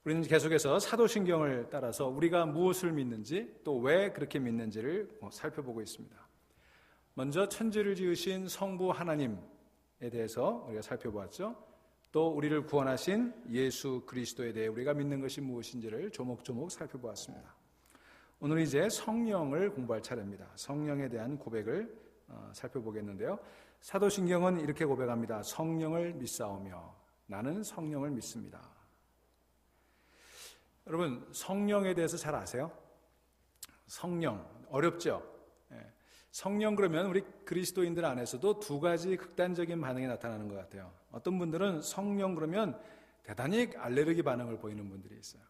우리는 계속해서 사도신경을 따라서 우리가 무엇을 믿는지 또 왜 그렇게 믿는지를 살펴보고 있습니다. 먼저 천지를 지으신 성부 하나님에 대해서 우리가 살펴보았죠. 또 우리를 구원하신 예수 그리스도에 대해 우리가 믿는 것이 무엇인지를 조목조목 살펴보았습니다. 오늘은 이제 성령을 공부할 차례입니다. 성령에 대한 고백을 살펴보겠는데요. 사도신경은 이렇게 고백합니다. 성령을 믿사오며 나는 성령을 믿습니다. 여러분, 성령에 대해서 잘 아세요? 성령, 어렵죠? 성령 그러면 우리 그리스도인들 안에서도 두 가지 극단적인 반응이 나타나는 것 같아요. 어떤 분들은 성령 그러면 대단히 알레르기 반응을 보이는 분들이 있어요.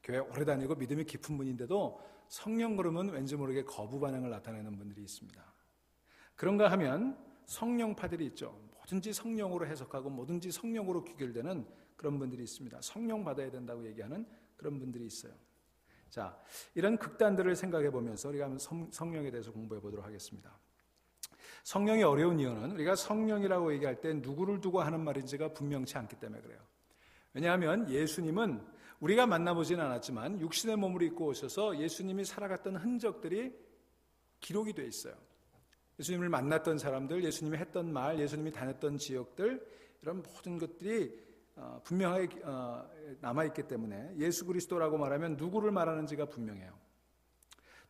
교회 오래 다니고 믿음이 깊은 분인데도 성령 그러면 왠지 모르게 거부 반응을 나타내는 분들이 있습니다. 그런가 하면 성령파들이 있죠. 뭐든지 성령으로 해석하고 뭐든지 성령으로 귀결되는 그런 분들이 있습니다. 성령 받아야 된다고 얘기하는 그런 분들이 있어요. 자, 이런 극단들을 생각해 보면서 우리가 한번 성령에 대해서 공부해 보도록 하겠습니다. 성령이 어려운 이유는 우리가 성령이라고 얘기할 때 누구를 두고 하는 말인지가 분명치 않기 때문에 그래요. 왜냐하면 예수님은 우리가 만나보지는 않았지만 육신의 몸을 입고 오셔서 예수님이 살아갔던 흔적들이 기록이 되어 있어요. 예수님을 만났던 사람들, 예수님이 했던 말, 예수님이 다녔던 지역들, 이런 모든 것들이 분명하게 남아있기 때문에 예수 그리스도라고 말하면 누구를 말하는지가 분명해요.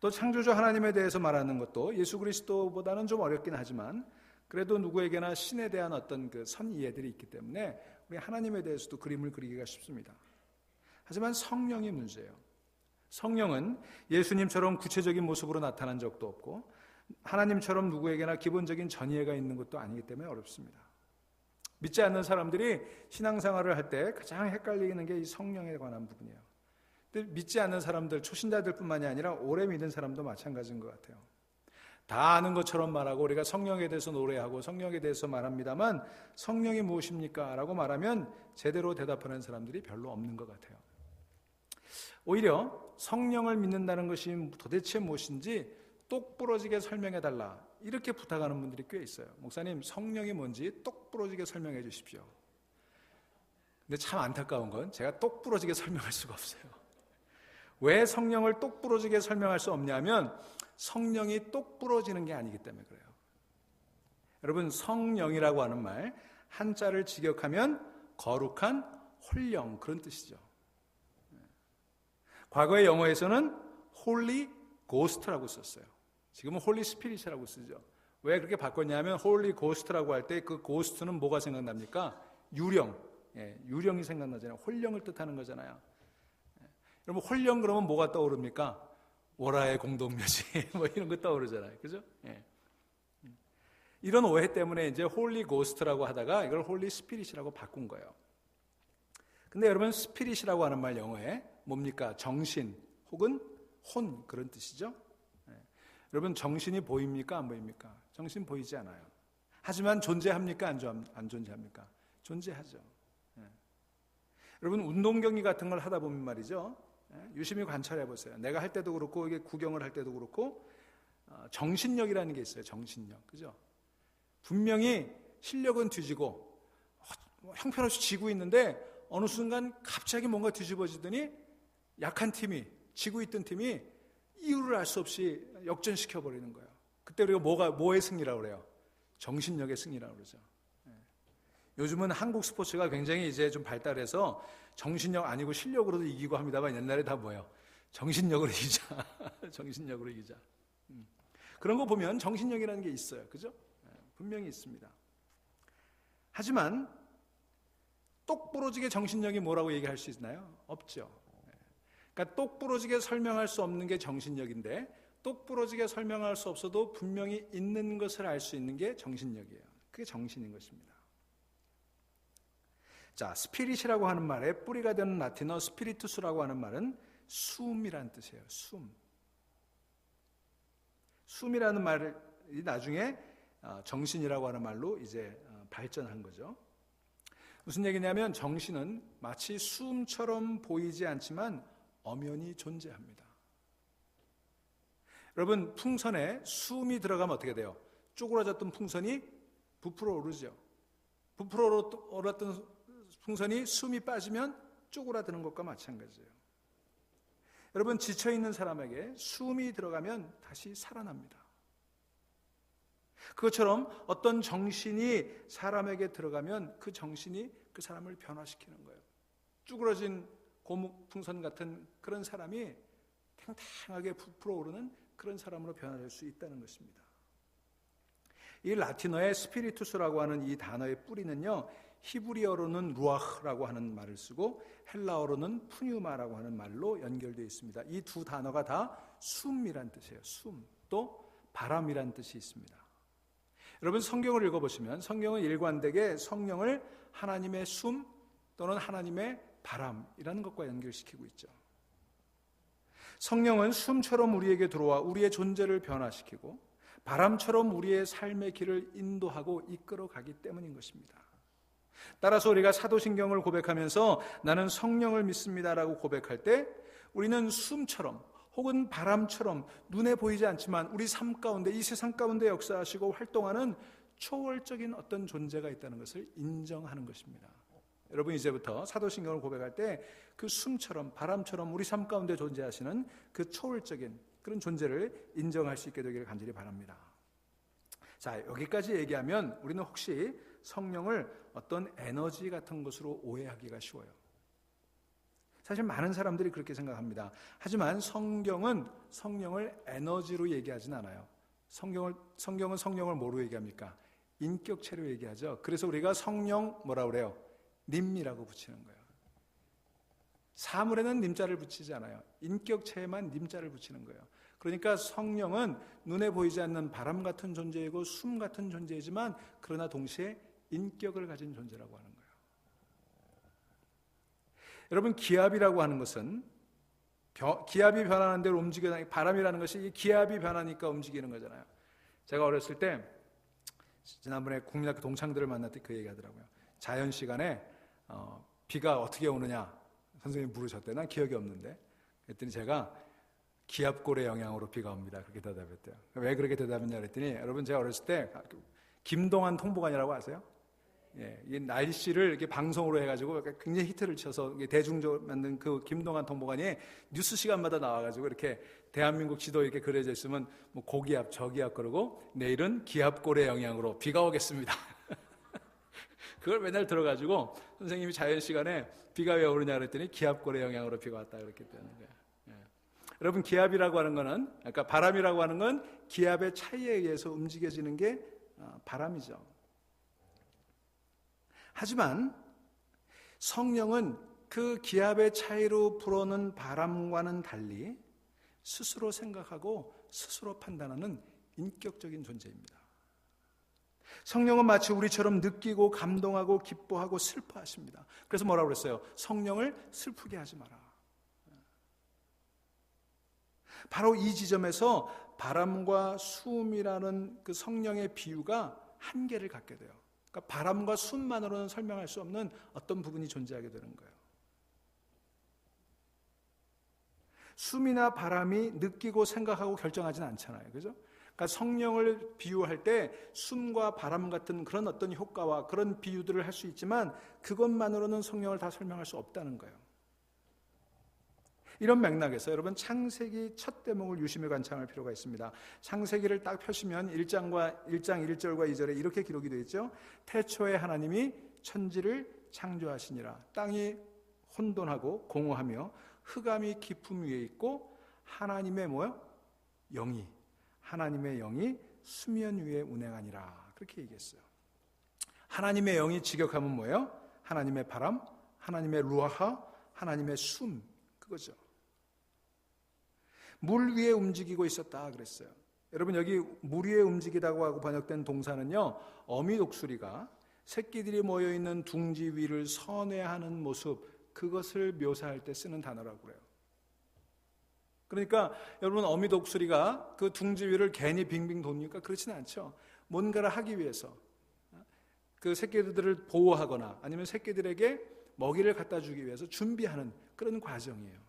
또 창조주 하나님에 대해서 말하는 것도 예수 그리스도보다는 좀 어렵긴 하지만 그래도 누구에게나 신에 대한 어떤 그 선이해들이 있기 때문에 우리 하나님에 대해서도 그림을 그리기가 쉽습니다. 하지만 성령이 문제예요. 성령은 예수님처럼 구체적인 모습으로 나타난 적도 없고 하나님처럼 누구에게나 기본적인 전이해가 있는 것도 아니기 때문에 어렵습니다. 믿지 않는 사람들이 신앙생활을 할 때 가장 헷갈리는 게 이 성령에 관한 부분이에요. 근데 믿지 않는 사람들, 초신자들 뿐만이 아니라 오래 믿는 사람도 마찬가지인 것 같아요. 다 아는 것처럼 말하고 우리가 성령에 대해서 노래하고 성령에 대해서 말합니다만 성령이 무엇입니까? 라고 말하면 제대로 대답하는 사람들이 별로 없는 것 같아요. 오히려 성령을 믿는다는 것이 도대체 무엇인지 똑부러지게 설명해달라 이렇게 부탁하는 분들이 꽤 있어요. 목사님, 성령이 뭔지 똑부러지게 설명해 주십시오. 근데 참 안타까운 건 제가 똑부러지게 설명할 수가 없어요. 왜 성령을 똑부러지게 설명할 수 없냐면 성령이 똑부러지는 게 아니기 때문에 그래요. 여러분, 성령이라고 하는 말 한자를 직역하면 거룩한 홀령 그런 뜻이죠. 과거의 영어에서는 Holy Ghost라고 썼어요. 지금은 Holy Spirit이라고 쓰죠. 왜 그렇게 바꿨냐면 Holy Ghost라고 할 때 그 Ghost는 뭐가 생각납니까? 유령, 유령이 생각나잖아요. 홀령을 뜻하는 거잖아요. 여러분, 홀령 그러면 뭐가 떠오릅니까? 월화의 공동묘지 뭐 이런 거 떠오르잖아요. 그죠? 이런 오해 때문에 이제 Holy Ghost라고 하다가 이걸 Holy Spirit이라고 바꾼 거예요. 근데 여러분, 스피릿이라고 하는 말 영어에 뭡니까? 정신 혹은 혼 그런 뜻이죠. 여러분, 정신이 보입니까? 안 보입니까? 정신 보이지 않아요. 하지만 존재합니까? 안 존재합니까? 존재하죠. 여러분, 운동 경기 같은 걸 하다 보면 말이죠. 유심히 관찰해 보세요. 내가 할 때도 그렇고 이게 구경을 할 때도 그렇고 정신력이라는 게 있어요. 정신력. 그죠? 분명히 실력은 뒤지고 형편없이 지고 있는데 어느 순간 갑자기 뭔가 뒤집어지더니 약한 팀이, 지고 있던 팀이 이유를 알 수 없이 역전시켜버리는 거예요. 그때 우리가 뭐의 승리라고 그래요? 정신력의 승리라고 그러죠. 요즘은 한국 스포츠가 굉장히 이제 좀 발달해서 정신력 아니고 실력으로도 이기고 합니다만 옛날에 다 뭐예요? 정신력으로 이기자. 정신력으로 이기자. 그런 거 보면 정신력이라는 게 있어요. 그죠? 분명히 있습니다. 하지만 똑부러지게 정신력이 뭐라고 얘기할 수 있나요? 없죠. 그러니까 똑부러지게 설명할 수 없는 게 정신력인데 똑부러지게 설명할 수 없어도 분명히 있는 것을 알 수 있는 게 정신력이에요. 그게 정신인 것입니다. 자, 스피릿이라고 하는 말에 뿌리가 되는 라틴어 스피리투스라고 하는 말은 숨이라는 뜻이에요. 숨이라는 말이 나중에 정신이라고 하는 말로 이제 발전한 거죠. 무슨 얘기냐면 정신은 마치 숨처럼 보이지 않지만 엄연히 존재합니다. 여러분, 풍선에 숨이 들어가면 어떻게 돼요? 쪼그라졌던 풍선이 부풀어 오르죠. 부풀어 오랐던 풍선이 숨이 빠지면 쪼그라드는 것과 마찬가지예요. 여러분, 지쳐있는 사람에게 숨이 들어가면 다시 살아납니다. 그것처럼 어떤 정신이 사람에게 들어가면 그 정신이 그 사람을 변화시키는 거예요. 쭈그러진 고무풍선 같은 그런 사람이 탱탱하게 부풀어 오르는 그런 사람으로 변화될 수 있다는 것입니다. 이 라틴어의 스피리투스라고 하는 이 단어의 뿌리는요, 히브리어로는 루아흐라고 하는 말을 쓰고 헬라어로는 푸뉴마라고 하는 말로 연결되어 있습니다. 이 두 단어가 다 숨이란 뜻이에요. 숨, 또 바람이란 뜻이 있습니다. 여러분, 성경을 읽어보시면 성경은 일관되게 성령을 하나님의 숨 또는 하나님의 바람이라는 것과 연결시키고 있죠. 성령은 숨처럼 우리에게 들어와 우리의 존재를 변화시키고 바람처럼 우리의 삶의 길을 인도하고 이끌어 가기 때문인 것입니다. 따라서 우리가 사도신경을 고백하면서 나는 성령을 믿습니다라고 고백할 때 우리는 숨처럼 혹은 바람처럼 눈에 보이지 않지만 우리 삶 가운데, 이 세상 가운데 역사하시고 활동하는 초월적인 어떤 존재가 있다는 것을 인정하는 것입니다. 여러분, 이제부터 사도신경을 고백할 때 그 숨처럼 바람처럼 우리 삶 가운데 존재하시는 그 초월적인 그런 존재를 인정할 수 있게 되기를 간절히 바랍니다. 자, 여기까지 얘기하면 우리는 혹시 성령을 어떤 에너지 같은 것으로 오해하기가 쉬워요. 사실 많은 사람들이 그렇게 생각합니다. 하지만 성령을 에너지로 얘기하진 않아요. 성경은 성령을 뭐로 얘기합니까? 인격체로 얘기하죠. 그래서 우리가 성령 뭐라 그래요? 님이라고 붙이는 거예요. 사물에는 님자를 붙이지 않아요. 인격체에만 님자를 붙이는 거예요. 그러니까 성령은 눈에 보이지 않는 바람 같은 존재이고 숨 같은 존재이지만 그러나 동시에 인격을 가진 존재라고 하는 거예요. 여러분, 기압이라고 하는 것은 기압이 변하는 대로 움직이는, 바람이라는 것이 기압이 변하니까 움직이는 거잖아요. 제가 어렸을 때 지난번에 국민학교 동창들을 만날 때 그 얘기하더라고요. 자연 시간에 비가 어떻게 오느냐 선생님이 물으셨대요. 난 기억이 없는데. 그랬더니 제가 기압골의 영향으로 비가 옵니다. 그렇게 대답했대요. 왜 그렇게 대답했냐 그랬더니, 여러분, 제가 어렸을 때 김동완 통보관이라고 아세요? 예, 이 날씨를 이렇게 방송으로 해가지고 굉장히 히트를 쳐서 대중적으로 만든 그 김동완 통보관이 뉴스 시간마다 나와가지고 이렇게 대한민국 지도 이렇게 그려져 있으면 뭐 고기압, 저기압 그러고 내일은 기압골의 영향으로 비가 오겠습니다. 그걸 맨날 들어가지고 선생님이 자연 시간에 비가 왜 오느냐 그랬더니 기압골의 영향으로 비가 왔다 그렇게 되는 거예요. 예. 여러분, 기압이라고 하는 거는, 그러니까 바람이라고 하는 건 기압의 차이에 의해서 움직여지는 게 바람이죠. 하지만 성령은 그 기압의 차이로 불어오는 바람과는 달리 스스로 생각하고 스스로 판단하는 인격적인 존재입니다. 성령은 마치 우리처럼 느끼고 감동하고 기뻐하고 슬퍼하십니다. 그래서 뭐라고 그랬어요? 성령을 슬프게 하지 마라. 바로 이 지점에서 바람과 숨이라는 그 성령의 비유가 한계를 갖게 돼요. 그러니까 바람과 숨만으로는 설명할 수 없는 어떤 부분이 존재하게 되는 거예요. 숨이나 바람이 느끼고 생각하고 결정하지는 않잖아요. 그죠? 그러니까 성령을 비유할 때 숨과 바람 같은 그런 어떤 효과와 그런 비유들을 할 수 있지만 그것만으로는 성령을 다 설명할 수 없다는 거예요. 이런 맥락에서 여러분, 창세기 첫 대목을 유심히 관찰할 필요가 있습니다. 창세기를 딱 펴시면 1장 1절과 2절에 이렇게 기록이 되어 있죠. 태초에 하나님이 천지를 창조하시니라. 땅이 혼돈하고 공허하며 흑암이 깊음 위에 있고 하나님의 뭐요? 영이, 하나님의 영이 수면 위에 운행하니라. 그렇게 얘기했어요. 하나님의 영이 직역하면 뭐예요? 하나님의 바람, 하나님의 루아하, 하나님의 숨, 그거죠. 물 위에 움직이고 있었다 그랬어요. 여러분, 여기 물 위에 움직이다고 하고 번역된 동사는요, 어미 독수리가 새끼들이 모여있는 둥지 위를 선회하는 모습, 그것을 묘사할 때 쓰는 단어라고 그래요. 그러니까 여러분, 어미 독수리가 그 둥지 위를 괜히 빙빙 돕니까? 그렇지는 않죠. 뭔가를 하기 위해서 그 새끼들을 보호하거나 아니면 새끼들에게 먹이를 갖다 주기 위해서 준비하는 그런 과정이에요.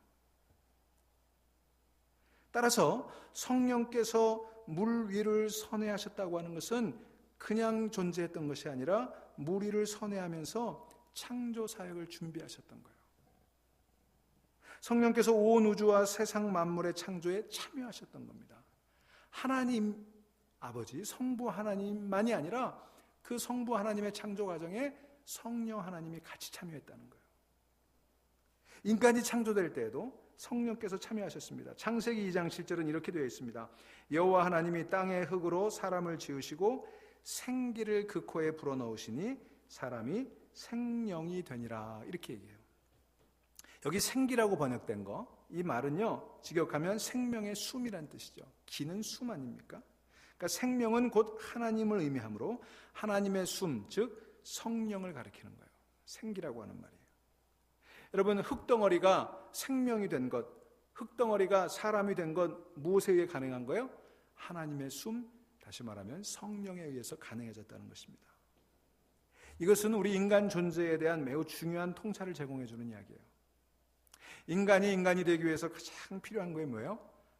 따라서 성령께서 물 위를 선회하셨다고 하는 것은 그냥 존재했던 것이 아니라 물 위를 선회하면서 창조 사역을 준비하셨던 거예요. 성령께서 온 우주와 세상 만물의 창조에 참여하셨던 겁니다. 하나님 아버지, 성부 하나님만이 아니라 그 성부 하나님의 창조 과정에 성령 하나님이 같이 참여했다는 거예요. 인간이 창조될 때에도 성령께서 참여하셨습니다. 창세기 2장 7절은 이렇게 되어 있습니다. 여호와 하나님이 땅의 흙으로 사람을 지으시고 생기를 그 코에 불어넣으시니 사람이 생령이 되니라, 이렇게 얘기해요. 여기 생기라고 번역된 거, 이 말은요 직역하면 생명의 숨이란 뜻이죠. 기는 숨 아닙니까? 그러니까 생명은 곧 하나님을 의미하므로 하나님의 숨, 즉 성령을 가리키는 거예요. 생기라고 하는 말이에요. 여러분, 흙덩어리가 생명이 된 것, 흙덩어리가 사람이 된 것 무엇에 의해 가능한 거예요? 하나님의 숨, 다시 말하면 성령에 의해서 가능해졌다는 것입니다. 이것은 우리 인간 존재에 대한 매우 중요한 통찰을 제공해 주는 이야기예요. 인간이 되기 위해서 가장 필요한 게 뭐예요?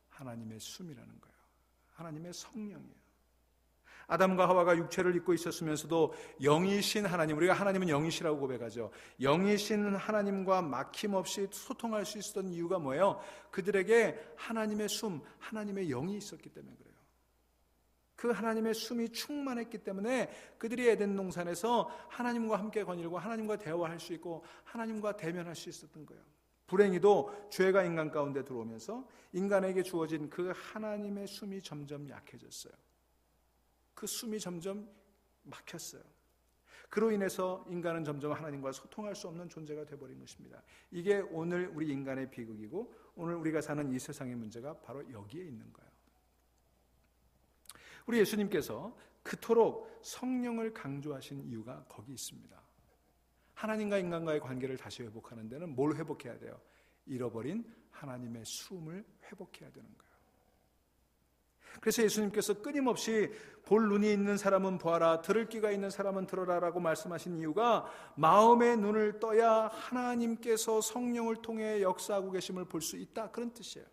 하나님의 숨이라는 거예요. 하나님의 성령이에요. 아담과 하와가 육체를 입고 있었으면서도 영이신 하나님, 우리가 하나님은 영이시라고 고백하죠. 영이신 하나님과 막힘없이 소통할 수 있었던 이유가 뭐예요? 그들에게 하나님의 숨, 하나님의 영이 있었기 때문에 그래요. 그 하나님의 숨이 충만했기 때문에 그들이 에덴 동산에서 하나님과 함께 거닐고 하나님과 대화할 수 있고 하나님과 대면할 수 있었던 거예요. 불행히도 죄가 인간 가운데 들어오면서 인간에게 주어진 그 하나님의 숨이 점점 약해졌어요. 그 숨이 점점 막혔어요. 그로 인해서 인간은 점점 하나님과 소통할 수 없는 존재가 되어버린 것입니다. 이게 오늘 우리 인간의 비극이고 오늘 우리가 사는 이 세상의 문제가 바로 여기에 있는 거예요. 우리 예수님께서 그토록 성령을 강조하신 이유가 거기 있습니다. 하나님과 인간과의 관계를 다시 회복하는 데는 뭘 회복해야 돼요? 잃어버린 하나님의 숨을 회복해야 되는 거예요. 그래서 예수님께서 끊임없이 볼 눈이 있는 사람은 보아라, 들을 귀가 있는 사람은 들어라라고 말씀하신 이유가 마음의 눈을 떠야 하나님께서 성령을 통해 역사하고 계심을 볼 수 있다, 그런 뜻이에요.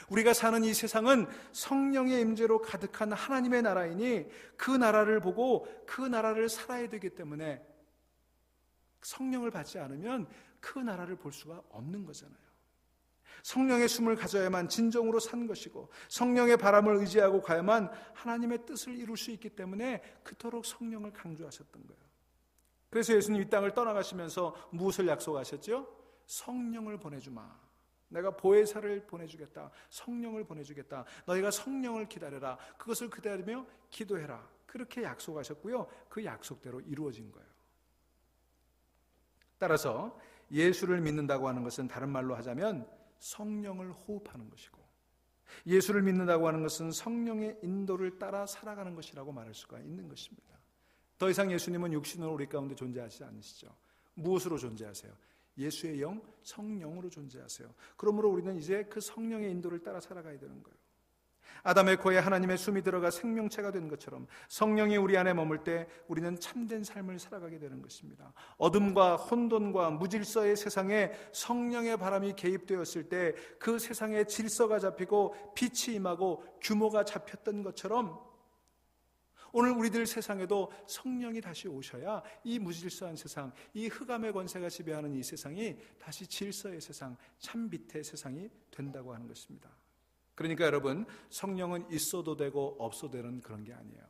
우리가 사는 이 세상은 성령의 임재로 가득한 하나님의 나라이니 그 나라를 보고 그 나라를 살아야 되기 때문에 성령을 받지 않으면 그 나라를 볼 수가 없는 거잖아요. 성령의 숨을 가져야만 진정으로 산 것이고 성령의 바람을 의지하고 가야만 하나님의 뜻을 이룰 수 있기 때문에 그토록 성령을 강조하셨던 거예요. 그래서 예수님 이 땅을 떠나가시면서 무엇을 약속하셨죠? 성령을 보내주마. 내가 보혜사를 보내주겠다. 성령을 보내주겠다. 너희가 성령을 기다려라. 그것을 기다리며 기도해라. 그렇게 약속하셨고요. 그 약속대로 이루어진 거예요. 따라서 예수를 믿는다고 하는 것은 다른 말로 하자면 성령을 호흡하는 것이고, 예수를 믿는다고 하는 것은 성령의 인도를 따라 살아가는 것이라고 말할 수가 있는 것입니다. 더 이상 예수님은 육신으로 우리 가운데 존재하지 않으시죠. 무엇으로 존재하세요? 예수의 영, 성령으로 존재하세요. 그러므로 우리는 이제 그 성령의 인도를 따라 살아가야 되는 거예요. 아담의 코에 하나님의 숨이 들어가 생명체가 된 것처럼 성령이 우리 안에 머물 때 우리는 참된 삶을 살아가게 되는 것입니다. 어둠과 혼돈과 무질서의 세상에 성령의 바람이 개입되었을 때 그 세상에 질서가 잡히고 빛이 임하고 규모가 잡혔던 것처럼 오늘 우리들 세상에도 성령이 다시 오셔야 이 무질서한 세상, 이 흑암의 권세가 지배하는 이 세상이 다시 질서의 세상, 참빛의 세상이 된다고 하는 것입니다. 그러니까 여러분, 성령은 있어도 되고 없어도 되는 그런 게 아니에요.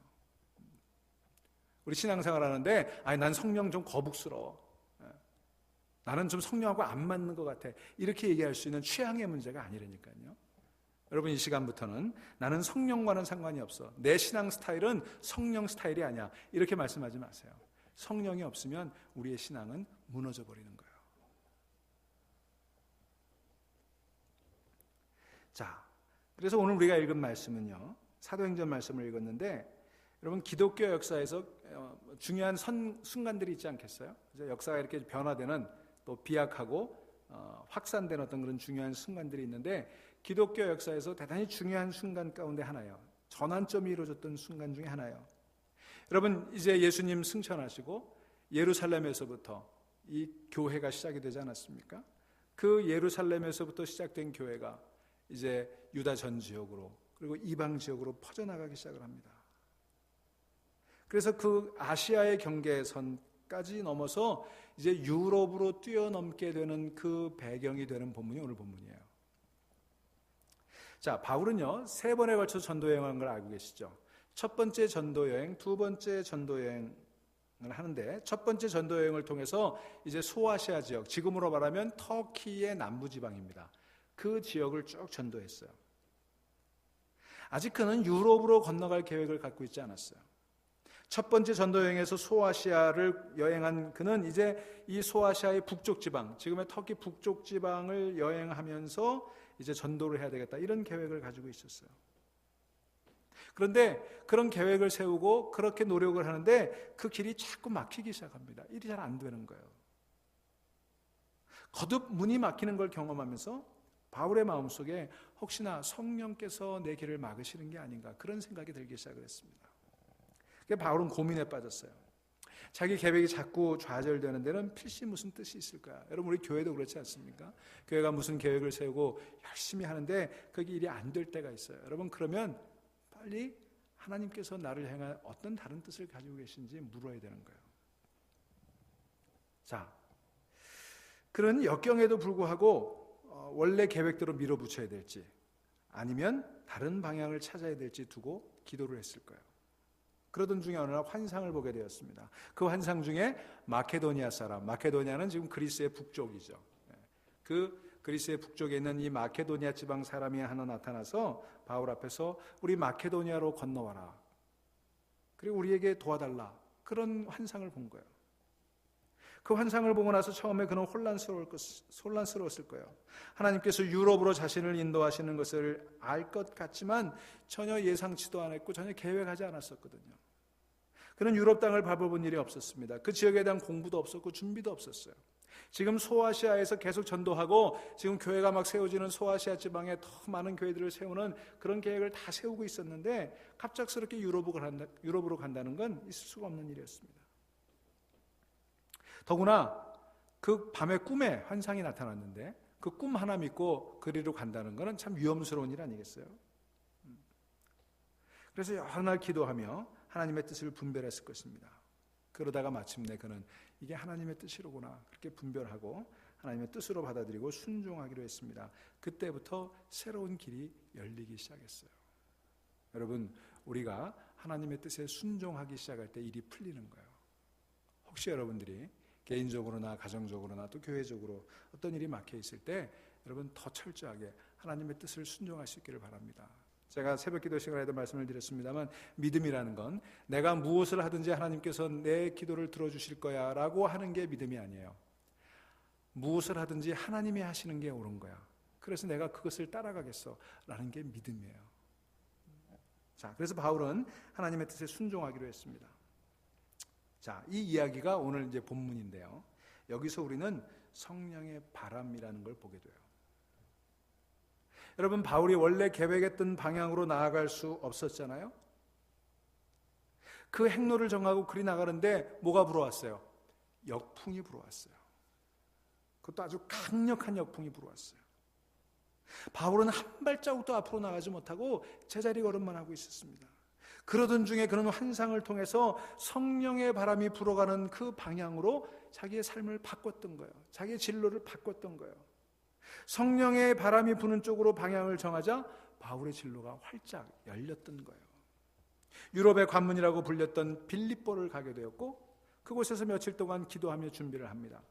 우리 신앙생활 하는데 난 성령 좀 거북스러워, 나는 좀 성령하고 안 맞는 것 같아, 이렇게 얘기할 수 있는 취향의 문제가 아니라니까요. 여러분, 이 시간부터는 나는 성령과는 상관이 없어, 내 신앙 스타일은 성령 스타일이 아니야, 이렇게 말씀하지 마세요. 성령이 없으면 우리의 신앙은 무너져 버리는 거예요. 자, 그래서 오늘 우리가 읽은 말씀은요, 사도행전 말씀을 읽었는데, 여러분, 기독교 역사에서 중요한 순간들이 있지 않겠어요? 역사가 이렇게 변화되는, 또 비약하고 확산되는 어떤 그런 중요한 순간들이 있는데, 기독교 역사에서 대단히 중요한 순간 가운데 하나예요. 전환점이 이루어졌던 순간 중에 하나예요. 여러분, 이제 예수님 승천하시고 예루살렘에서부터 이 교회가 시작이 되지 않았습니까? 그 예루살렘에서부터 시작된 교회가 이제 유다 전 지역으로, 그리고 이방 지역으로 퍼져나가기 시작을 합니다. 그래서 그 아시아의 경계선까지 까지 넘어서 이제 유럽으로 뛰어넘게 되는 그 배경이 되는 본문이 오늘 본문이에요. 자, 바울은요 3번에 걸쳐 전도 여행한 걸 알고 계시죠? 첫 번째 전도 여행, 두 번째 전도 여행을 하는데, 첫 번째 전도 여행을 통해서 이제 소아시아 지역, 지금으로 말하면 터키의 남부 지방입니다. 그 지역을 쭉 전도했어요. 아직 그는 유럽으로 건너갈 계획을 갖고 있지 않았어요. 첫 번째 전도 여행에서 소아시아를 여행한 그는 이제 이 소아시아의 북쪽 지방, 지금의 터키 북쪽 지방을 여행하면서 이제 전도를 해야 되겠다, 이런 계획을 가지고 있었어요. 그런데 그런 계획을 세우고 그렇게 노력을 하는데 그 길이 자꾸 막히기 시작합니다. 일이 잘 안 되는 거예요. 거듭 문이 막히는 걸 경험하면서 바울의 마음속에 혹시나 성령께서 내 길을 막으시는 게 아닌가, 그런 생각이 들기 시작을 했습니다. 그래서 바울은 고민에 빠졌어요. 자기 계획이 자꾸 좌절되는 데는 필시 무슨 뜻이 있을까? 여러분, 우리 교회도 그렇지 않습니까? 교회가 무슨 계획을 세우고 열심히 하는데 그게 일이 안 될 때가 있어요. 여러분, 그러면 빨리 하나님께서 나를 향한 어떤 다른 뜻을 가지고 계신지 물어야 되는 거예요. 자, 그런 역경에도 불구하고 원래 계획대로 밀어붙여야 될지 아니면 다른 방향을 찾아야 될지 두고 기도를 했을 거예요. 그러던 중에 어느 날 환상을 보게 되었습니다. 그 환상 중에 마케도니아 사람, 마케도니아는 지금 그리스의 북쪽이죠. 그 그리스의 북쪽에 있는 이 마케도니아 지방 사람이 하나 나타나서 바울 앞에서 우리 마케도니아로 건너와라, 그리고 우리에게 도와달라, 그런 환상을 본 거예요. 그 환상을 보고 나서 처음에 그는 혼란스러웠을 거예요. 하나님께서 유럽으로 자신을 인도하시는 것을 알 것 같지만 전혀 예상치도 않았고 전혀 계획하지 않았었거든요. 그는 유럽 땅을 밟아본 일이 없었습니다. 그 지역에 대한 공부도 없었고 준비도 없었어요. 지금 소아시아에서 계속 전도하고 지금 교회가 막 세워지는 소아시아 지방에 더 많은 교회들을 세우는 그런 계획을 다 세우고 있었는데 갑작스럽게 유럽으로 간다는 건 있을 수가 없는 일이었습니다. 더구나 그 밤에 꿈에 환상이 나타났는데 그 꿈 하나 믿고 그리로 간다는 것은 참 위험스러운 일 아니겠어요? 그래서 여러 날 기도하며 하나님의 뜻을 분별했을 것입니다. 그러다가 마침내 그는 이게 하나님의 뜻이로구나, 그렇게 분별하고 하나님의 뜻으로 받아들이고 순종하기로 했습니다. 그때부터 새로운 길이 열리기 시작했어요. 여러분, 우리가 하나님의 뜻에 순종하기 시작할 때 일이 풀리는 거예요. 혹시 여러분들이 개인적으로나 가정적으로나 또 교회적으로 어떤 일이 막혀 있을 때 여러분 더 철저하게 하나님의 뜻을 순종할 수 있기를 바랍니다. 제가 새벽기도 시간에도 말씀을 드렸습니다만, 믿음이라는 건 내가 무엇을 하든지 하나님께서 내 기도를 들어주실 거야 라고 하는 게 믿음이 아니에요. 무엇을 하든지 하나님이 하시는 게 옳은 거야, 그래서 내가 그것을 따라가겠어 라는 게 믿음이에요. 자, 그래서 바울은 하나님의 뜻에 순종하기로 했습니다. 자, 이 이야기가 오늘 이제 본문인데요. 여기서 우리는 성령의 바람이라는 걸 보게 돼요. 여러분, 바울이 원래 계획했던 방향으로 나아갈 수 없었잖아요. 그 행로를 정하고 그리 나가는데 뭐가 불어왔어요? 역풍이 불어왔어요. 그것도 아주 강력한 역풍이 불어왔어요. 바울은 한 발자국도 앞으로 나가지 못하고 제자리 걸음만 하고 있었습니다. 그러던 중에 그는 환상을 통해서 성령의 바람이 불어가는 그 방향으로 자기의 삶을 바꿨던 거예요. 자기의 진로를 바꿨던 거예요. 성령의 바람이 부는 쪽으로 방향을 정하자 바울의 진로가 활짝 열렸던 거예요. 유럽의 관문이라고 불렸던 빌립보를 가게 되었고 그곳에서 며칠 동안 기도하며 준비를 합니다.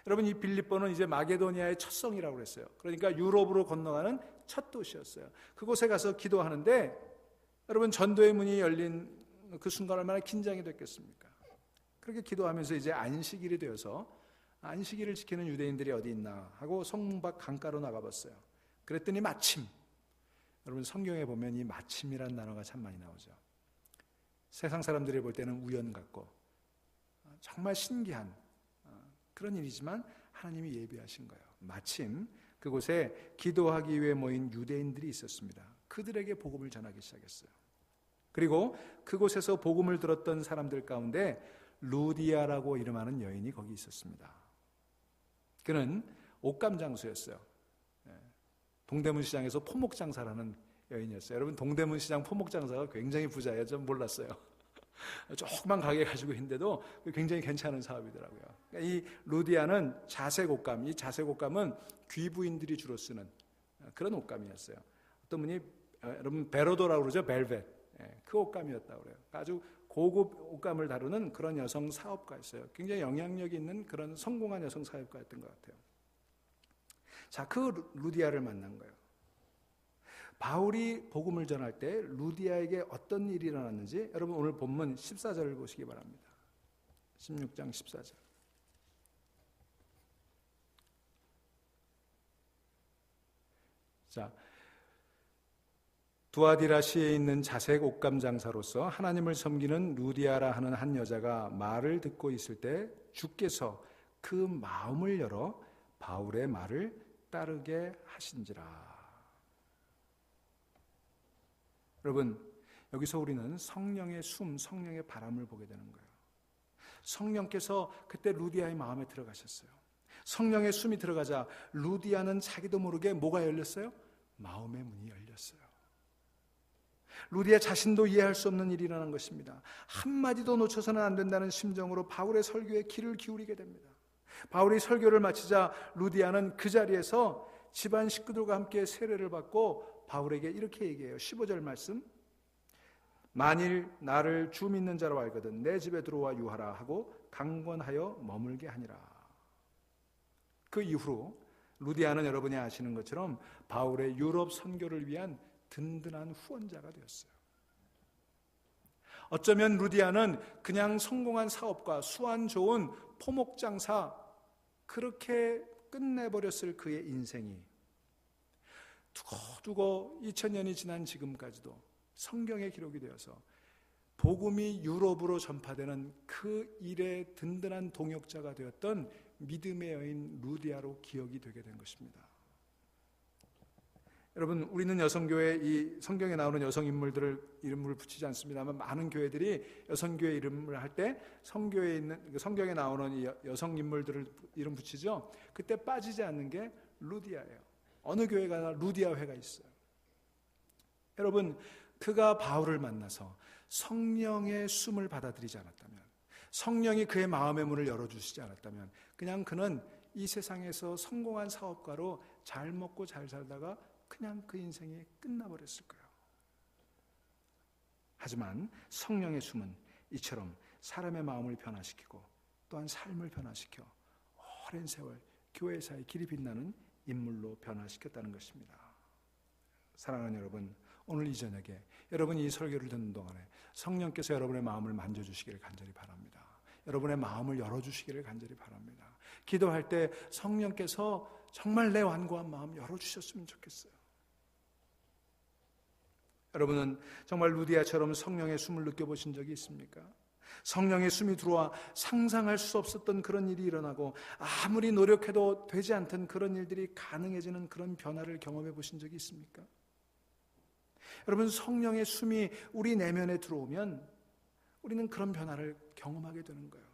여러분, 이 빌립보는 이제 마게도니아의 첫 성이라고 그랬어요. 그러니까 유럽으로 건너가는 첫 도시였어요. 그곳에 가서 기도하는데 여러분, 전도의 문이 열린 그 순간 얼마나 긴장이 됐겠습니까? 그렇게 기도하면서 이제 안식일이 되어서 안식일을 지키는 유대인들이 어디 있나 하고 성문 밖 강가로 나가봤어요. 그랬더니 마침, 여러분 성경에 보면 이 마침이라는 단어가 참 많이 나오죠. 세상 사람들이 볼 때는 우연 같고 정말 신기한 그런 일이지만 하나님이 예비하신 거예요. 마침 그곳에 기도하기 위해 모인 유대인들이 있었습니다. 그들에게 복음을 전하기 시작했어요. 그리고 그곳에서 복음을 들었던 사람들 가운데 루디아라고 이름하는 여인이 거기 있었습니다. 그는 옷감 장수였어요. 동대문 시장에서 포목 장사를 하는 여인이었어요. 여러분, 동대문 시장 포목 장사가 굉장히 부자예요. 전 몰랐어요. 조그만 가게 가지고 있는데도 굉장히 괜찮은 사업이더라고요. 그러니까 이 루디아는 자색 옷감, 이 자색 옷감은 귀부인들이 주로 쓰는 그런 옷감이었어요. 어떤 분이 여러분 베로도라고 그러죠, 벨벳. 그 옷감이었다고 그래요. 아주 고급 옷감을 다루는 그런 여성 사업가였어요. 굉장히 영향력이 있는 그런 성공한 여성 사업가였던 것 같아요. 자, 그 루디아를 만난 거예요. 바울이 복음을 전할 때 루디아에게 어떤 일이 일어났는지 여러분 오늘 본문 14절을 보시기 바랍니다. 16장 14절. 자, 두아디라시에 있는 자색 옷감 장사로서 하나님을 섬기는 루디아라 하는 한 여자가 말을 듣고 있을 때 주께서 그 마음을 열어 바울의 말을 따르게 하신지라. 여러분, 여기서 우리는 성령의 숨, 성령의 바람을 보게 되는 거예요. 성령께서 그때 루디아의 마음에 들어가셨어요. 성령의 숨이 들어가자 루디아는 자기도 모르게 뭐가 열렸어요? 마음의 문이 열렸어요. 루디아 자신도 이해할 수 없는 일이 일어난 것입니다. 한마디도 놓쳐서는 안 된다는 심정으로 바울의 설교에 귀를 기울이게 됩니다. 바울이 설교를 마치자 루디아는 그 자리에서 집안 식구들과 함께 세례를 받고 바울에게 이렇게 얘기해요. 15절 말씀. 만일 나를 주 믿는 자로 알거든 내 집에 들어와 유하라 하고 강권하여 머물게 하니라. 그 이후로 루디아는 여러분이 아시는 것처럼 바울의 유럽 선교를 위한 든든한 후원자가 되었어요. 어쩌면 루디아는 그냥 성공한 사업가, 수완 좋은 포목장사 그렇게 끝내버렸을 그의 인생이 두고두고 2000년이 지난 지금까지도 성경에 기록이 되어서 복음이 유럽으로 전파되는 그 일의 든든한 동역자가 되었던 믿음의 여인 루디아로 기억이 되게 된 것입니다. 여러분, 우리는 여성교회 이 성경에 나오는 여성 인물들을 이름을 붙이지 않습니다만 많은 교회들이 여성교회 이름을 할 때 성경에 나오는 이 여성 인물들을 이름 붙이죠. 그때 빠지지 않는 게 루디아예요. 어느 교회가 루디아 회가 있어요. 여러분, 그가 바울을 만나서 성령의 숨을 받아들이지 않았다면, 성령이 그의 마음의 문을 열어주시지 않았다면 그냥 그는 이 세상에서 성공한 사업가로 잘 먹고 잘 살다가 그냥 그 인생이 끝나버렸을 거예요. 하지만 성령의 숨은 이처럼 사람의 마음을 변화시키고 또한 삶을 변화시켜 오랜 세월 교회사의 길이 빛나는 인물로 변화시켰다는 것입니다. 사랑하는 여러분, 오늘 이 저녁에 여러분이 이 설교를 듣는 동안에 성령께서 여러분의 마음을 만져주시기를 간절히 바랍니다. 여러분의 마음을 열어주시기를 간절히 바랍니다. 기도할 때 성령께서 정말 내 완고한 마음 열어주셨으면 좋겠어요. 여러분은 정말 루디아처럼 성령의 숨을 느껴보신 적이 있습니까? 성령의 숨이 들어와 상상할 수 없었던 그런 일이 일어나고 아무리 노력해도 되지 않던 그런 일들이 가능해지는 그런 변화를 경험해 보신 적이 있습니까? 여러분, 성령의 숨이 우리 내면에 들어오면 우리는 그런 변화를 경험하게 되는 거예요.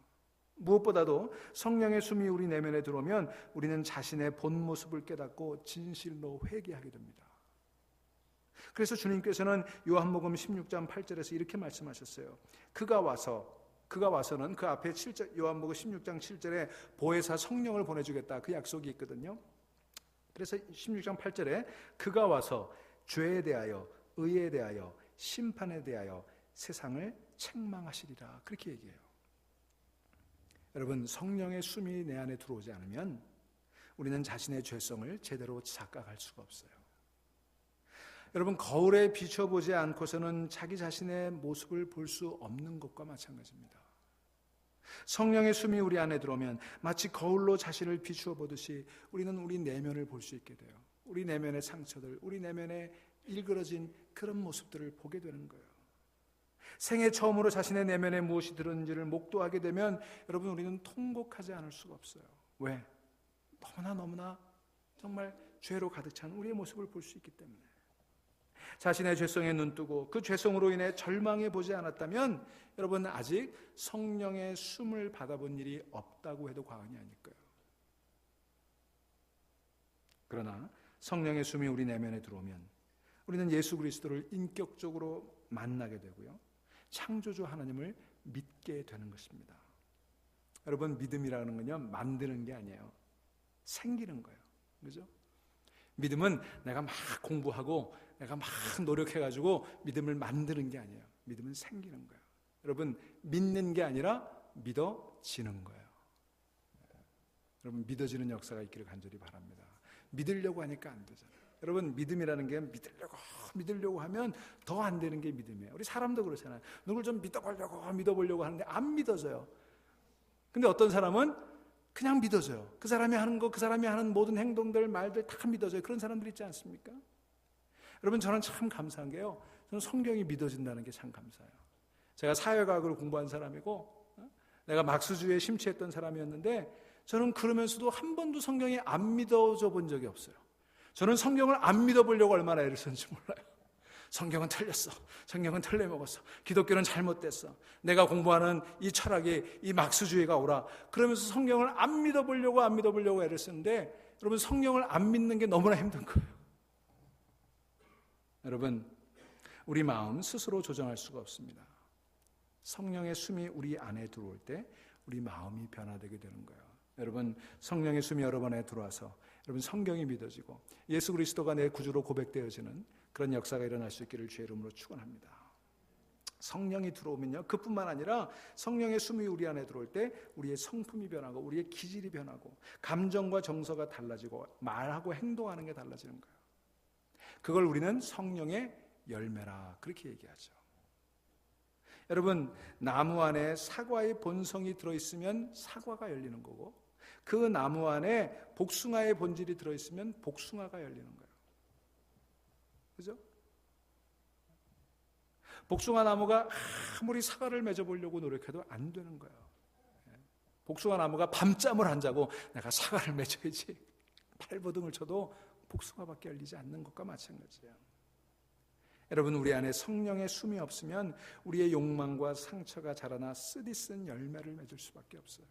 무엇보다도 성령의 숨이 우리 내면에 들어오면 우리는 자신의 본 모습을 깨닫고 진실로 회개하게 됩니다. 그래서 주님께서는 요한복음 16장 8절에서 이렇게 말씀하셨어요. 그가 와서는 그 앞에 7절, 요한복음 16장 7절에 보혜사 성령을 보내주겠다 그 약속이 있거든요. 그래서 16장 8절에 그가 와서 죄에 대하여 의에 대하여 심판에 대하여 세상을 책망하시리라 그렇게 얘기해요. 여러분, 성령의 숨이 내 안에 들어오지 않으면 우리는 자신의 죄성을 제대로 자각할 수가 없어요. 여러분, 거울에 비춰보지 않고서는 자기 자신의 모습을 볼 수 없는 것과 마찬가지입니다. 성령의 숨이 우리 안에 들어오면 마치 거울로 자신을 비추어 보듯이 우리는 우리 내면을 볼 수 있게 돼요. 우리 내면의 상처들, 우리 내면에 일그러진 그런 모습들을 보게 되는 거예요. 생애 처음으로 자신의 내면에 무엇이 들었는지를 목도하게 되면 여러분, 우리는 통곡하지 않을 수가 없어요. 왜? 너무나 정말 죄로 가득 찬 우리의 모습을 볼 수 있기 때문에. 자신의 죄성에 눈뜨고 그 죄성으로 인해 절망해 보지 않았다면 여러분, 아직 성령의 숨을 받아본 일이 없다고 해도 과언이 아닐 거예요. 그러나 성령의 숨이 우리 내면에 들어오면 우리는 예수 그리스도를 인격적으로 만나게 되고요, 창조주 하나님을 믿게 되는 것입니다. 여러분, 믿음이라는 건요, 만드는 게 아니에요. 생기는 거예요. 그죠? 믿음은 내가 막 공부하고 내가 막 노력해가지고 믿음을 만드는 게 아니에요. 믿음은 생기는 거예요. 여러분, 믿는 게 아니라 믿어지는 거예요. 여러분, 믿어지는 역사가 있기를 간절히 바랍니다. 믿으려고 하니까 안 되잖아요. 여러분, 믿음이라는 게 믿으려고 하면 더 안 되는 게 믿음이에요. 우리 사람도 그렇잖아요. 누굴 좀 믿어보려고 하는데 안 믿어져요. 근데 어떤 사람은 그냥 믿어져요. 그 사람이 하는 거, 그 사람이 하는 모든 행동들, 말들 다 믿어져요. 그런 사람들 있지 않습니까? 여러분, 저는 참 감사한 게요, 저는 성경이 믿어진다는 게 참 감사해요. 제가 사회과학을 공부한 사람이고 내가 막스주의에 심취했던 사람이었는데 저는 그러면서도 한 번도 성경이 안 믿어져 본 적이 없어요. 저는 성경을 안 믿어보려고 얼마나 애를 썼는지 몰라요. 성경은 틀렸어. 성경은 틀려먹었어. 기독교는 잘못됐어. 내가 공부하는 이 철학이, 이 막스주의가 오라. 그러면서 성경을 안 믿어보려고 애를 쓰는데, 여러분, 성경을 안 믿는 게 너무나 힘든 거예요. 여러분, 우리 마음 스스로 조정할 수가 없습니다. 성령의 숨이 우리 안에 들어올 때 우리 마음이 변화되게 되는 거예요. 여러분, 성령의 숨이 여러 번에 들어와서 여러분, 성경이 믿어지고 예수 그리스도가 내 구주로 고백되어지는 그런 역사가 일어날 수 있기를 주의 이름으로 축원합니다. 성령이 들어오면요, 그뿐만 아니라 성령의 숨이 우리 안에 들어올 때 우리의 성품이 변하고 우리의 기질이 변하고 감정과 정서가 달라지고 말하고 행동하는 게 달라지는 거예요. 그걸 우리는 성령의 열매라 그렇게 얘기하죠. 여러분, 나무 안에 사과의 본성이 들어있으면 사과가 열리는 거고, 그 나무 안에 복숭아의 본질이 들어있으면 복숭아가 열리는 거예요. 그죠? 복숭아 나무가 아무리 사과를 맺어보려고 노력해도 안 되는 거예요. 복숭아 나무가 밤잠을 안 자고 내가 사과를 맺어야지 발버둥을 쳐도 복숭아밖에 열리지 않는 것과 마찬가지예요. 여러분, 우리 안에 성령의 숨이 없으면 우리의 욕망과 상처가 자라나 쓰디쓴 열매를 맺을 수밖에 없어요.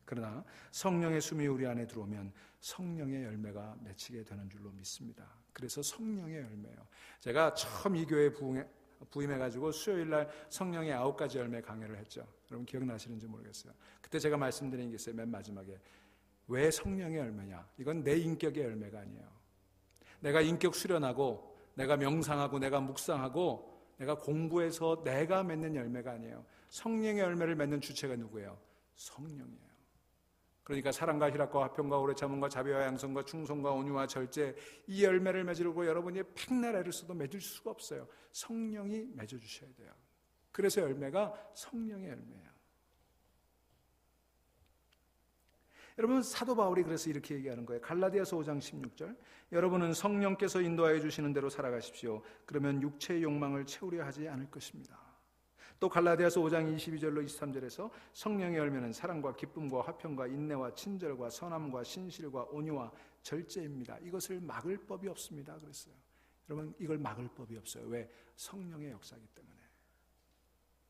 그러나 성령의 숨이 우리 안에 들어오면 성령의 열매가 맺히게 되는 줄로 믿습니다. 그래서 성령의 열매예요. 제가 처음 이 교회에 부임해가지고 수요일날 성령의 9가지 열매 강연을 했죠. 여러분 기억나시는지 모르겠어요. 그때 제가 말씀드린 게 있어요. 맨 마지막에. 왜 성령의 열매냐? 이건 내 인격의 열매가 아니에요. 내가 인격 수련하고 내가 명상하고 내가 묵상하고 내가 공부해서 내가 맺는 열매가 아니에요. 성령의 열매를 맺는 주체가 누구예요? 성령이에요. 그러니까 사랑과 희락과 화평과 오래 참음과 자비와 양성과 충성과 온유와 절제, 이 열매를 맺으려고 여러분이 백날 애를 써도 맺을 수가 없어요. 성령이 맺어주셔야 돼요. 그래서 열매가 성령의 열매예요. 여러분, 사도 바울이 그래서 이렇게 얘기하는 거예요. 갈라디아서 5장 16절, 여러분은 성령께서 인도하여 주시는 대로 살아가십시오. 그러면 육체의 욕망을 채우려 하지 않을 것입니다. 또 갈라디아서 5장 22절로 23절에서 성령의 열매는 사랑과 기쁨과 화평과 인내와 친절과 선함과 신실과 온유와 절제입니다. 이것을 막을 법이 없습니다. 그랬어요. 여러분, 이걸 막을 법이 없어요. 왜? 성령의 역사이기 때문에.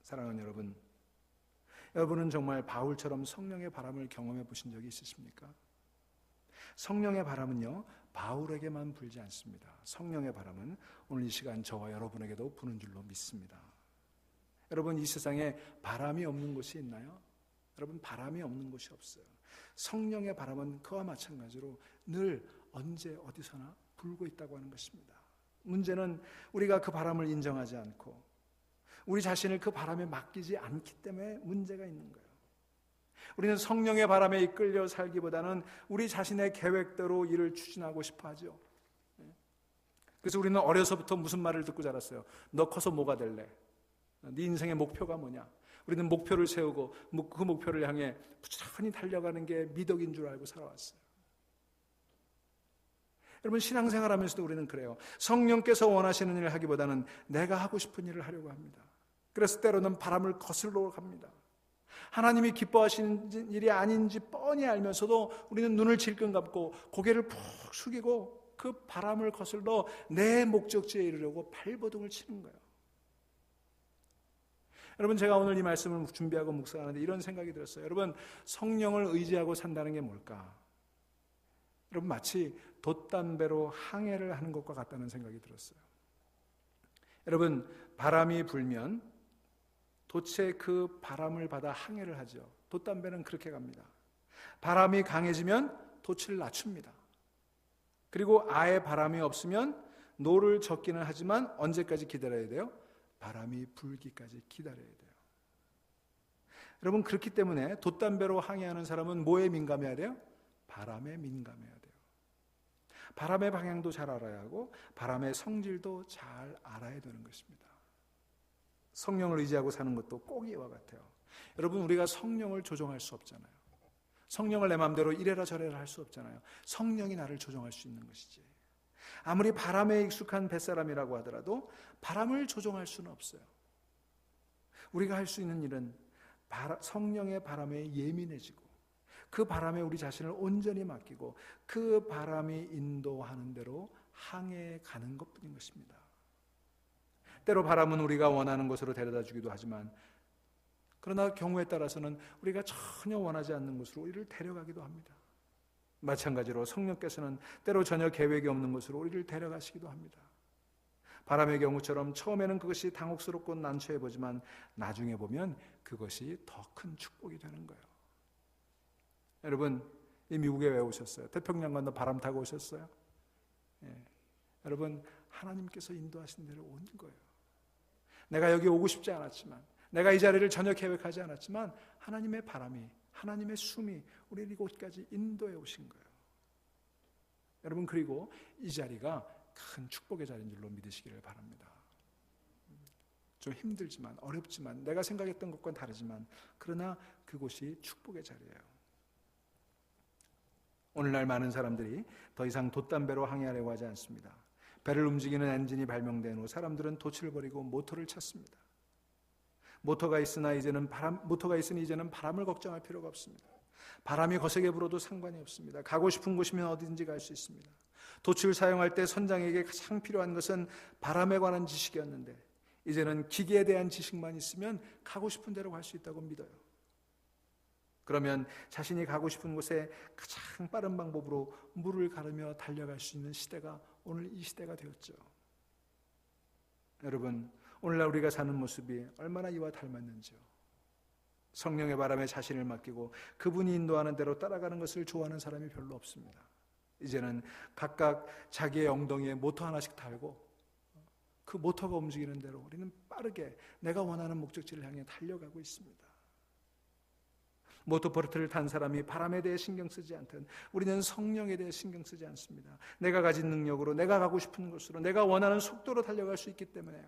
사랑하는 여러분, 여러분은 정말 바울처럼 성령의 바람을 경험해 보신 적이 있으십니까? 성령의 바람은요, 바울에게만 불지 않습니다. 성령의 바람은 오늘 이 시간 저와 여러분에게도 부는 줄로 믿습니다. 여러분, 이 세상에 바람이 없는 곳이 있나요? 여러분, 바람이 없는 곳이 없어요. 성령의 바람은 그와 마찬가지로 늘 언제 어디서나 불고 있다고 하는 것입니다. 문제는 우리가 그 바람을 인정하지 않고 우리 자신을 그 바람에 맡기지 않기 때문에 문제가 있는 거예요. 우리는 성령의 바람에 이끌려 살기보다는 우리 자신의 계획대로 일을 추진하고 싶어 하죠. 그래서 우리는 어려서부터 무슨 말을 듣고 자랐어요? 너 커서 뭐가 될래? 네 인생의 목표가 뭐냐? 우리는 목표를 세우고 그 목표를 향해 부지런히 달려가는 게 미덕인 줄 알고 살아왔어요. 여러분, 신앙생활하면서도 우리는 그래요. 성령께서 원하시는 일을 하기보다는 내가 하고 싶은 일을 하려고 합니다. 그래서 때로는 바람을 거슬러 갑니다. 하나님이 기뻐하시는 일이 아닌지 뻔히 알면서도 우리는 눈을 질끈 감고 고개를 푹 숙이고 그 바람을 거슬러 내 목적지에 이르려고 발버둥을 치는 거예요. 여러분, 제가 오늘 이 말씀을 준비하고 묵상하는데 이런 생각이 들었어요. 여러분, 성령을 의지하고 산다는 게 뭘까? 여러분, 마치 돛담배로 항해를 하는 것과 같다는 생각이 들었어요. 여러분, 바람이 불면 돛에 그 바람을 받아 항해를 하죠. 돛담배는 그렇게 갑니다. 바람이 강해지면 돛을 낮춥니다. 그리고 아예 바람이 없으면 노를 젓기는 하지만 언제까지 기다려야 돼요? 바람이 불기까지 기다려야 돼요. 여러분, 그렇기 때문에 돛담배로 항해하는 사람은 뭐에 민감해야 돼요? 바람에 민감해야 돼요. 바람의 방향도 잘 알아야 하고 바람의 성질도 잘 알아야 되는 것입니다. 성령을 의지하고 사는 것도 꼭 이와 같아요. 여러분, 우리가 성령을 조종할 수 없잖아요. 성령을 내 마음대로 이래라 저래라 할 수 없잖아요. 성령이 나를 조종할 수 있는 것이지. 아무리 바람에 익숙한 뱃사람이라고 하더라도 바람을 조종할 수는 없어요. 우리가 할 수 있는 일은 성령의 바람에 예민해지고 그 바람에 우리 자신을 온전히 맡기고 그 바람이 인도하는 대로 항해해 가는 것뿐인 것입니다. 때로 바람은 우리가 원하는 곳으로 데려다 주기도 하지만 그러나 경우에 따라서는 우리가 전혀 원하지 않는 곳으로 우리를 데려가기도 합니다. 마찬가지로 성령께서는 때로 전혀 계획이 없는 곳으로 우리를 데려가시기도 합니다. 바람의 경우처럼 처음에는 그것이 당혹스럽고 난처해 보지만 나중에 보면 그것이 더 큰 축복이 되는 거예요. 여러분, 이 미국에 왜 오셨어요? 태평양 건너 바람 타고 오셨어요? 예. 여러분, 하나님께서 인도하신 대로 온 거예요. 내가 여기 오고 싶지 않았지만, 내가 이 자리를 전혀 계획하지 않았지만 하나님의 바람이, 하나님의 숨이 우리를 이곳까지 인도해 오신 거예요. 여러분, 그리고 이 자리가 큰 축복의 자리인 줄로 믿으시기를 바랍니다. 좀 힘들지만, 어렵지만, 내가 생각했던 것과는 다르지만 그러나 그곳이 축복의 자리예요. 오늘날 많은 사람들이 더 이상 돛담배로 항해하려고 하지 않습니다. 배를 움직이는 엔진이 발명된 후 사람들은 돛을 버리고 모터를 찾습니다. 모터가 있으니 이제는 바람을 걱정할 필요가 없습니다. 바람이 거세게 불어도 상관이 없습니다. 가고 싶은 곳이면 어디든지 갈 수 있습니다. 돛을 사용할 때 선장에게 가장 필요한 것은 바람에 관한 지식이었는데 이제는 기계에 대한 지식만 있으면 가고 싶은 데로 갈 수 있다고 믿어요. 그러면 자신이 가고 싶은 곳에 가장 빠른 방법으로 물을 가르며 달려갈 수 있는 시대가 오늘 이 시대가 되었죠. 여러분, 오늘날 우리가 사는 모습이 얼마나 이와 닮았는지요. 성령의 바람에 자신을 맡기고 그분이 인도하는 대로 따라가는 것을 좋아하는 사람이 별로 없습니다. 이제는 각각 자기의 엉덩이에 모터 하나씩 달고 그 모터가 움직이는 대로 우리는 빠르게 내가 원하는 목적지를 향해 달려가고 있습니다. 모터보트를 탄 사람이 바람에 대해 신경 쓰지 않든 우리는 성령에 대해 신경 쓰지 않습니다. 내가 가진 능력으로 내가 가고 싶은 곳으로 내가 원하는 속도로 달려갈 수 있기 때문에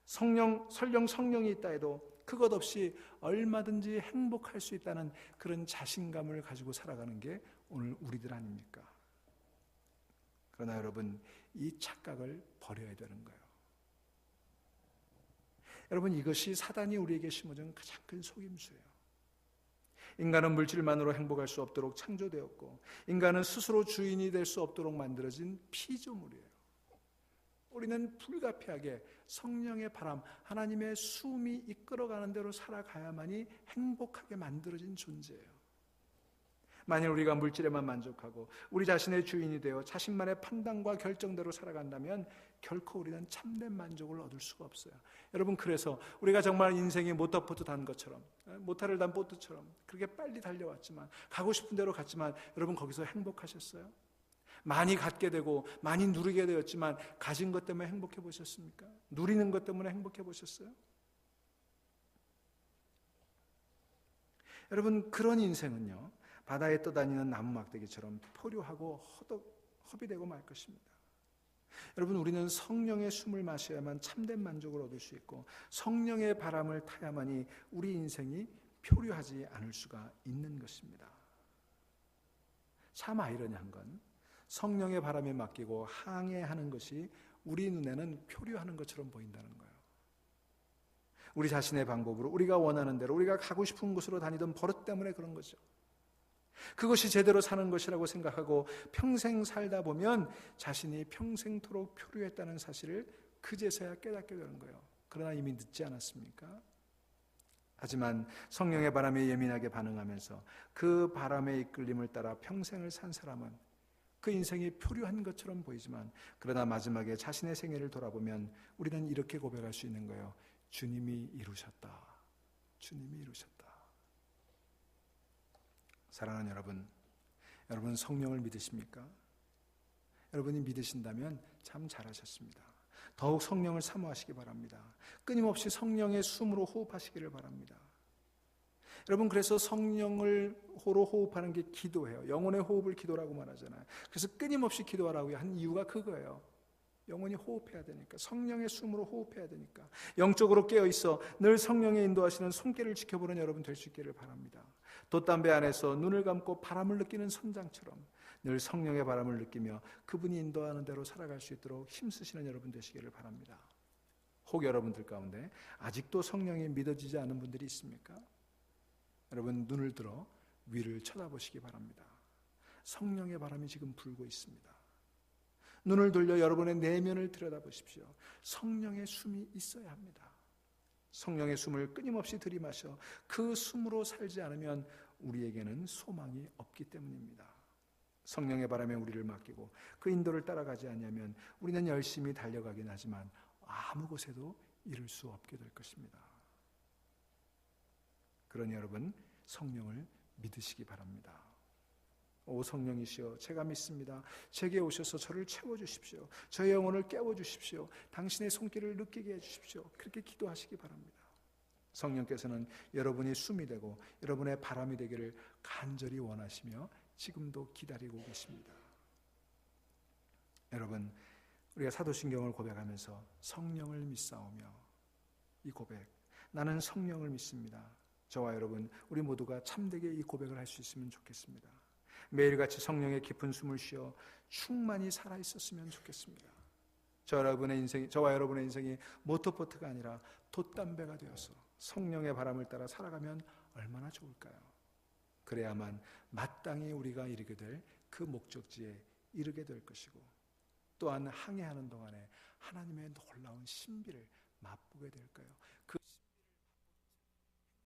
설령 성령이 있다 해도 그것 없이 얼마든지 행복할 수 있다는 그런 자신감을 가지고 살아가는 게 오늘 우리들 아닙니까? 그러나 여러분, 이 착각을 버려야 되는 거예요. 여러분, 이것이 사단이 우리에게 심어준 가장 큰 속임수예요. 인간은 물질만으로 행복할 수 없도록 창조되었고 인간은 스스로 주인이 될 수 없도록 만들어진 피조물이에요. 우리는 불가피하게 성령의 바람, 하나님의 숨이 이끌어가는 대로 살아가야만이 행복하게 만들어진 존재예요. 만일 우리가 물질에만 만족하고 우리 자신의 주인이 되어 자신만의 판단과 결정대로 살아간다면 결코 우리는 참된 만족을 얻을 수가 없어요. 여러분, 그래서 우리가 정말 인생이 모터보트 단 것처럼, 모터를 단 보트처럼 그렇게 빨리 달려왔지만, 가고 싶은 대로 갔지만 여러분, 거기서 행복하셨어요? 많이 갖게 되고 많이 누리게 되었지만 가진 것 때문에 행복해 보셨습니까? 누리는 것 때문에 행복해 보셨어요? 여러분, 그런 인생은요, 바다에 떠다니는 나무 막대기처럼 포효하고 허비되고 말 것입니다. 여러분, 우리는 성령의 숨을 마셔야만 참된 만족을 얻을 수 있고 성령의 바람을 타야만이 우리 인생이 표류하지 않을 수가 있는 것입니다. 참 아이러니한 건 성령의 바람에 맡기고 항해하는 것이 우리 눈에는 표류하는 것처럼 보인다는 거예요. 우리 자신의 방법으로 우리가 원하는 대로 우리가 가고 싶은 곳으로 다니던 버릇 때문에 그런 거죠. 그것이 제대로 사는 것이라고 생각하고 평생 살다 보면 자신이 평생토록 표류했다는 사실을 그제서야 깨닫게 되는 거예요. 그러나 이미 늦지 않았습니까? 하지만 성령의 바람에 예민하게 반응하면서 그 바람의 이끌림을 따라 평생을 산 사람은 그 인생이 표류한 것처럼 보이지만 그러나 마지막에 자신의 생애를 돌아보면 우리는 이렇게 고백할 수 있는 거예요. 주님이 이루셨다. 주님이 이루셨다. 사랑하는 여러분, 여러분 성령을 믿으십니까? 여러분이 믿으신다면 참 잘하셨습니다. 더욱 성령을 사모하시기 바랍니다. 끊임없이 성령의 숨으로 호흡하시기를 바랍니다. 여러분, 그래서 성령을 호로 호흡하는 게 기도예요. 영혼의 호흡을 기도라고 말하잖아요. 그래서 끊임없이 기도하라고 한 이유가 그거예요. 영혼이 호흡해야 되니까, 성령의 숨으로 호흡해야 되니까. 영적으로 깨어있어 늘 성령의 인도하시는 손길을 지켜보는 여러분 될 수 있기를 바랍니다. 돛담배 안에서 눈을 감고 바람을 느끼는 선장처럼 늘 성령의 바람을 느끼며 그분이 인도하는 대로 살아갈 수 있도록 힘쓰시는 여러분 되시기를 바랍니다. 혹 여러분들 가운데 아직도 성령이 믿어지지 않은 분들이 있습니까? 여러분 눈을 들어 위를 쳐다보시기 바랍니다. 성령의 바람이 지금 불고 있습니다. 눈을 돌려 여러분의 내면을 들여다보십시오. 성령의 숨이 있어야 합니다. 성령의 숨을 끊임없이 들이마셔 그 숨으로 살지 않으면 우리에게는 소망이 없기 때문입니다. 성령의 바람에 우리를 맡기고 그 인도를 따라가지 않으면 우리는 열심히 달려가긴 하지만 아무 곳에도 이룰 수 없게 될 것입니다. 그러니 여러분 성령을 믿으시기 바랍니다. 오 성령이시여, 제가 믿습니다. 제게 오셔서 저를 채워주십시오. 저의 영혼을 깨워주십시오. 당신의 손길을 느끼게 해주십시오. 그렇게 기도하시기 바랍니다. 성령께서는 여러분이 숨이 되고 여러분의 바람이 되기를 간절히 원하시며 지금도 기다리고 계십니다. 여러분, 우리가 사도신경을 고백하면서 성령을 믿사오며, 이 고백, 나는 성령을 믿습니다. 저와 여러분, 우리 모두가 참되게 이 고백을 할 수 있으면 좋겠습니다. 매일같이 성령의 깊은 숨을 쉬어 충만히 살아있었으면 좋겠습니다. 저와 여러분의 인생이 모터보트가 아니라 돛담배가 되어서 성령의 바람을 따라 살아가면 얼마나 좋을까요? 그래야만 마땅히 우리가 이르게 될 그 목적지에 이르게 될 것이고, 또한 항해하는 동안에 하나님의 놀라운 신비를 맛보게 될 거예요. 그